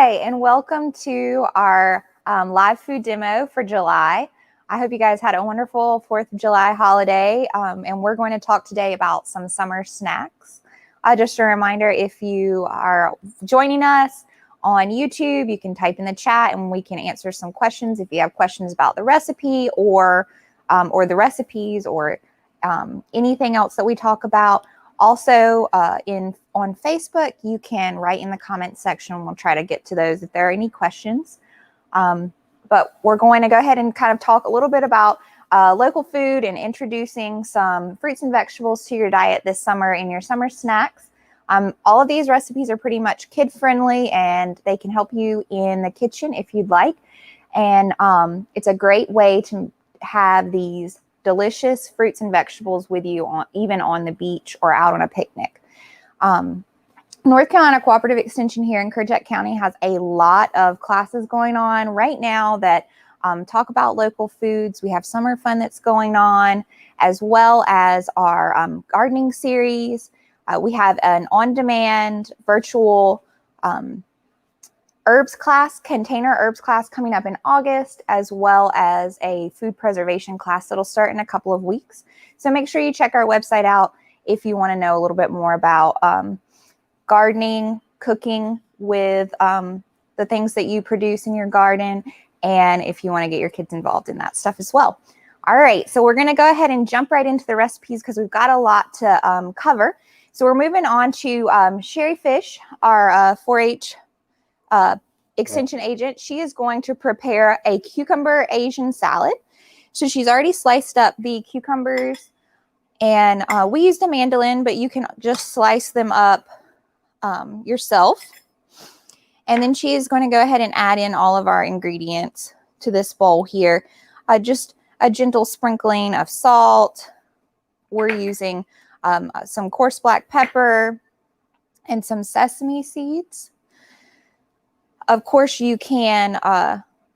Hi, and welcome to our live food demo for July. I hope you guys had a wonderful 4th of July holiday, and we're going to talk today about some summer snacks. Just a reminder, if you are joining us on YouTube, you can type in the chat and we can answer some questions if you have questions about the recipe or the recipes or anything else that we talk about. Also, on Facebook, you can write in the comments section. We'll try to get to those if there are any questions. But we're going to go ahead and kind of talk a little bit about local food and introducing some fruits and vegetables to your diet this summer in your summer snacks. All of these recipes are pretty much kid-friendly, and they can help you in the kitchen if you'd like. And it's a great way to have these delicious fruits and vegetables with you even on the beach or out on a picnic. North Carolina Cooperative Extension here in Currituck County has a lot of classes going on right now that talk about local foods. We have summer fun that's going on, as well as our gardening series. We have an on-demand virtual container herbs class coming up in August, as well as a food preservation class that'll start in a couple of weeks. So make sure you check our website out if you want to know a little bit more about gardening, cooking with the things that you produce in your garden, and if you want to get your kids involved in that stuff as well. All right, so we're going to go ahead and jump right into the recipes because we've got a lot to cover. So we're moving on to Sherry Fish, our 4-H extension agent. She is going to prepare a cucumber Asian salad. So she's already sliced up the cucumbers, and we used a mandolin, but you can just slice them up yourself. And then she is going to go ahead and add in all of our ingredients to this bowl here. Just a gentle sprinkling of salt. We're using some coarse black pepper and some sesame seeds. Of course, you can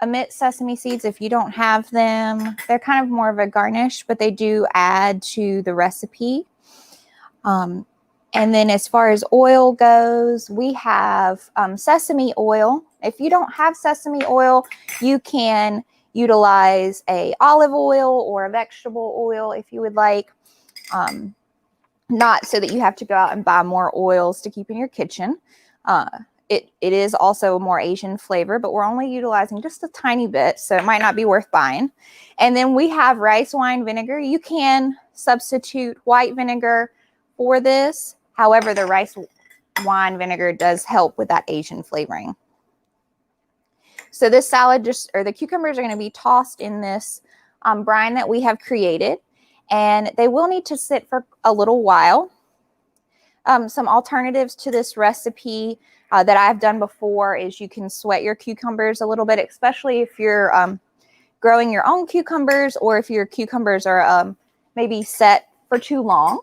omit sesame seeds if you don't have them. They're kind of more of a garnish, but they do add to the recipe. And then as far as oil goes, we have sesame oil. If you don't have sesame oil, you can utilize a olive oil or a vegetable oil if you would like. Not so that you have to go out and buy more oils to keep in your kitchen. It is also a more Asian flavor, but we're only utilizing just a tiny bit, so it might not be worth buying. And then we have rice wine vinegar. You can substitute white vinegar for this. However, the rice wine vinegar does help with that Asian flavoring. So this salad the cucumbers are going to be tossed in this brine that we have created, and they will need to sit for a little while. Some alternatives to this recipe that I've done before is you can sweat your cucumbers a little bit, especially if you're growing your own cucumbers, or if your cucumbers are maybe set for too long.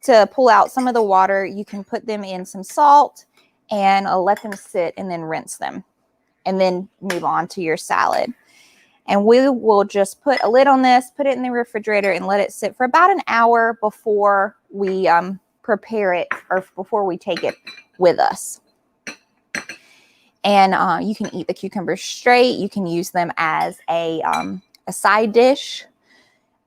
To pull out some of the water, you can put them in some salt and let them sit and then rinse them, and then move on to your salad. And we will just put a lid on this, put it in the refrigerator, and let it sit for about an hour before we prepare it, or before we take it with us. And you can eat the cucumbers straight. You can use them as a side dish.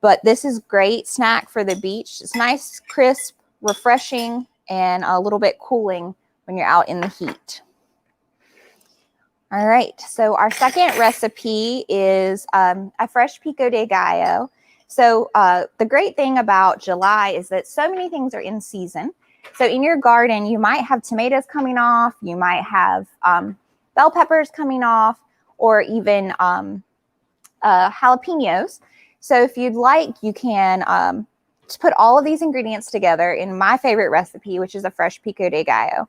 But this is great snack for the beach. It's nice, crisp, refreshing, and a little bit cooling when you're out in the heat. All right, so our second recipe is a fresh Pico De Gallo. So the great thing about July is that so many things are in season. So in your garden, you might have tomatoes coming off, you might have bell peppers coming off, or even jalapenos. So if you'd like, you can put all of these ingredients together in my favorite recipe, which is a fresh Pico De Gallo.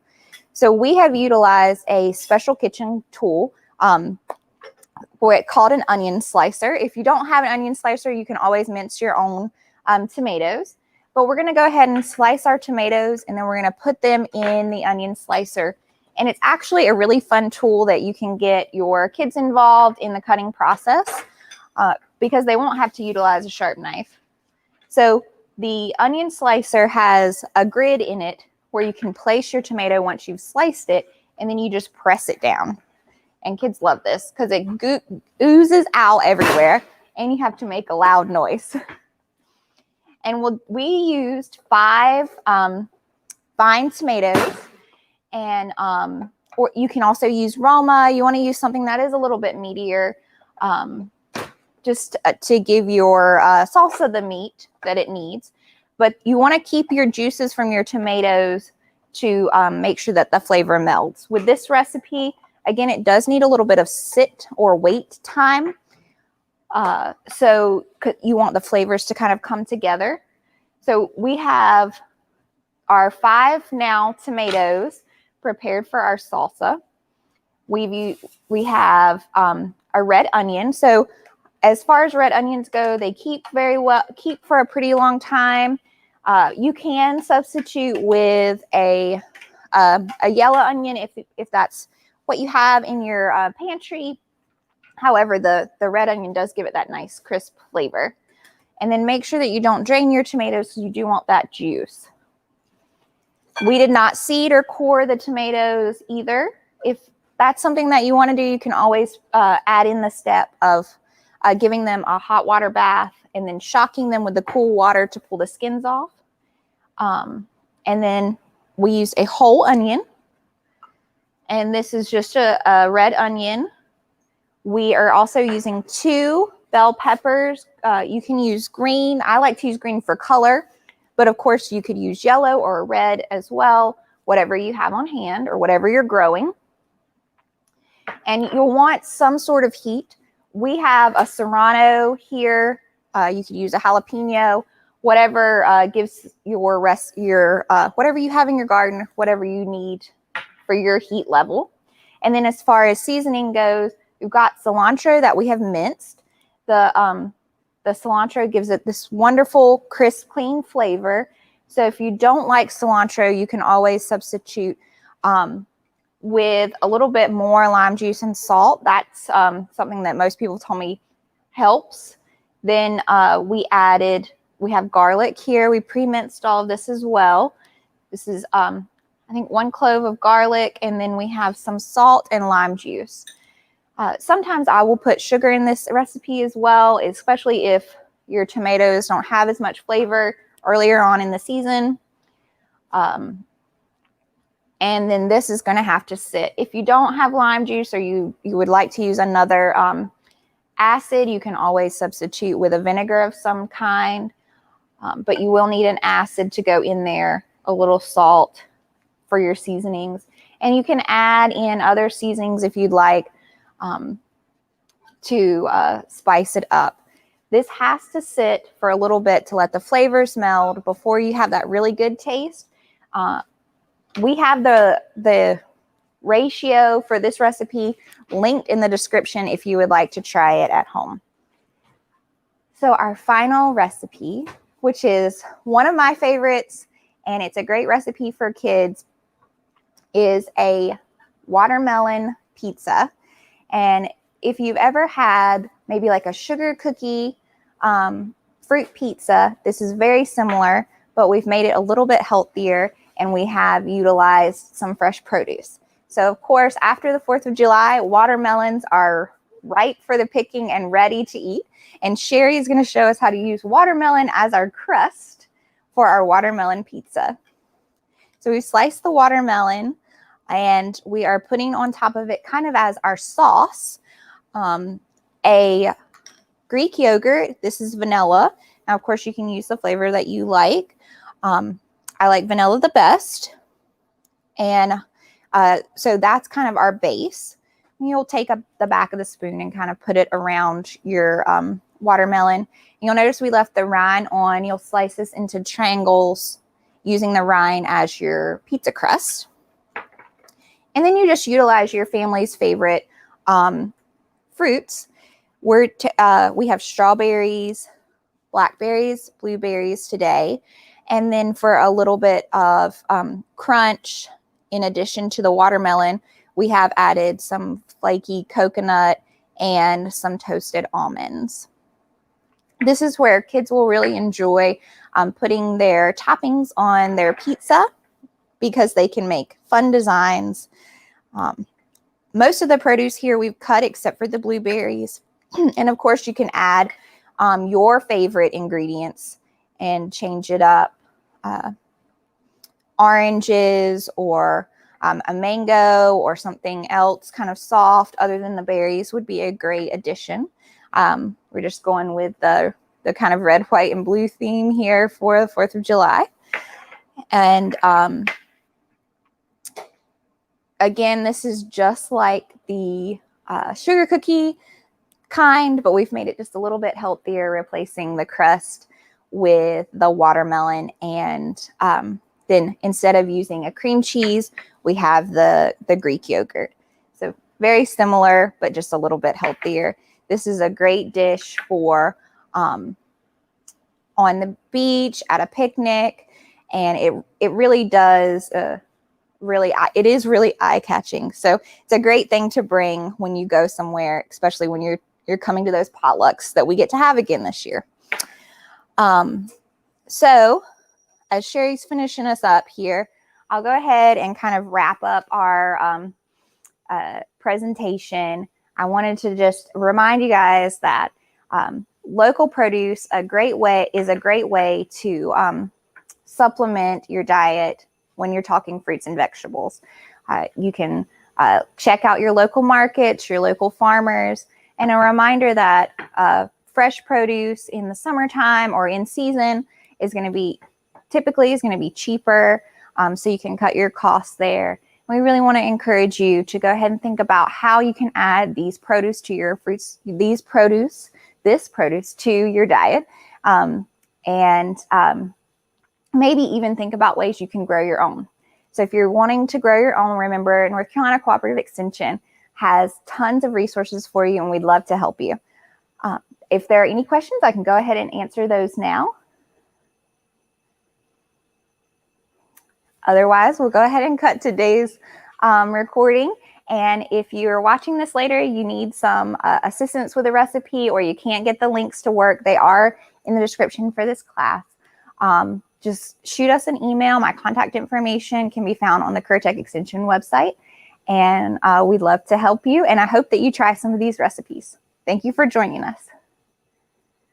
So we have utilized a special kitchen tool called an onion slicer. If you don't have an onion slicer, you can always mince your own tomatoes. But we're going to go ahead and slice our tomatoes, and then we're going to put them in the onion slicer. And it's actually a really fun tool that you can get your kids involved in the cutting process because they won't have to utilize a sharp knife. So the onion slicer has a grid in it where you can place your tomato once you've sliced it, and then you just press it down. And kids love this because it oozes out everywhere, and you have to make a loud noise. And we used 5 fine tomatoes, and or you can also use Roma. You want to use something that is a little bit meatier, just to give your salsa the meat that it needs. But you want to keep your juices from your tomatoes to make sure that the flavor melds. With this recipe, again, it does need a little bit of sit or wait time. So you want the flavors to kind of come together. So we have our 5 now tomatoes prepared for our salsa. We have a red onion. So as far as red onions go, they keep for a pretty long time. You can substitute with a yellow onion if that's what you have in your pantry. However, the red onion does give it that nice crisp flavor. And then make sure that you don't drain your tomatoes because you do want that juice. We did not seed or core the tomatoes either. If that's something that you want to do, you can always add in the step of giving them a hot water bath and then shocking them with the cool water to pull the skins off. And then we used a whole onion. And this is just a red onion. We are also using 2 bell peppers. You can use green. I like to use green for color, but of course you could use yellow or red as well, whatever you have on hand or whatever you're growing. And you'll want some sort of heat. We have a serrano here. You could use a jalapeno, whatever gives your whatever you have in your garden, whatever you need for your heat level. And then as far as seasoning goes, we've got cilantro that we have minced. The cilantro gives it this wonderful, crisp, clean flavor. So if you don't like cilantro, you can always substitute with a little bit more lime juice and salt. That's something that most people told me helps. Then we have garlic here. We pre-minced all of this as well. This is, I think, 1 clove of garlic, and then we have some salt and lime juice. Sometimes I will put sugar in this recipe as well, especially if your tomatoes don't have as much flavor earlier on in the season. And then this is going to have to sit. If you don't have lime juice or you would like to use another acid, you can always substitute with a vinegar of some kind. But you will need an acid to go in there, a little salt for your seasonings. And you can add in other seasonings if you'd like to spice it up. This has to sit for a little bit to let the flavors meld before you have that really good taste. We have the ratio for this recipe linked in the description if you would like to try it at home. So our final recipe, which is one of my favorites, and it's a great recipe for kids, is a watermelon pizza. And if you've ever had maybe like a sugar cookie fruit pizza, this is very similar, but we've made it a little bit healthier, and we have utilized some fresh produce. So of course, after the 4th of July, watermelons are ripe for the picking and ready to eat. And Sherry is going to show us how to use watermelon as our crust for our watermelon pizza. So we sliced the watermelon, and we are putting on top of it, kind of as our sauce, a Greek yogurt. This is vanilla. Now, of course, you can use the flavor that you like. I like vanilla the best. And so that's kind of our base. You'll take the back of the spoon and kind of put it around your watermelon. You'll notice we left the rind on. You'll slice this into triangles using the rind as your pizza crust. And then you just utilize your family's favorite fruits. We have strawberries, blackberries, blueberries today. And then for a little bit of crunch, in addition to the watermelon, we have added some flaky coconut and some toasted almonds. This is where kids will really enjoy putting their toppings on their pizza because they can make fun designs. Most of the produce here we've cut except for the blueberries. And of course you can add your favorite ingredients and change it up. Oranges or a mango or something else kind of soft other than the berries would be a great addition. We're just going with the kind of red, white, and blue theme here for the 4th of July. And again, this is just like the sugar cookie kind, but we've made it just a little bit healthier, replacing the crust with the watermelon. And then instead of using a cream cheese, we have the Greek yogurt. So very similar, but just a little bit healthier. This is a great dish for on the beach, at a picnic, and it really does it is really eye-catching. So it's a great thing to bring when you go somewhere, especially when you're coming to those potlucks that we get to have again this year. So as Sherry's finishing us up here, I'll go ahead and kind of wrap up our presentation. I wanted to just remind you guys that local produce is a great way to supplement your diet when you're talking fruits and vegetables. You can check out your local markets, your local farmers, and a reminder that fresh produce in the summertime or in season is going to be cheaper, so you can cut your costs there. We really want to encourage you to go ahead and think about how you can add this produce to your diet, and maybe even think about ways you can grow your own. So if you're wanting to grow your own, remember North Carolina Cooperative Extension has tons of resources for you, and we'd love to help you. If there are any questions, I can go ahead and answer those now. Otherwise, we'll go ahead and cut today's recording. And if you're watching this later, you need some assistance with a recipe, or you can't get the links to work, they are in the description for this class. Just shoot us an email. My contact information can be found on the CareerTech Extension website. And we'd love to help you. And I hope that you try some of these recipes. Thank you for joining us.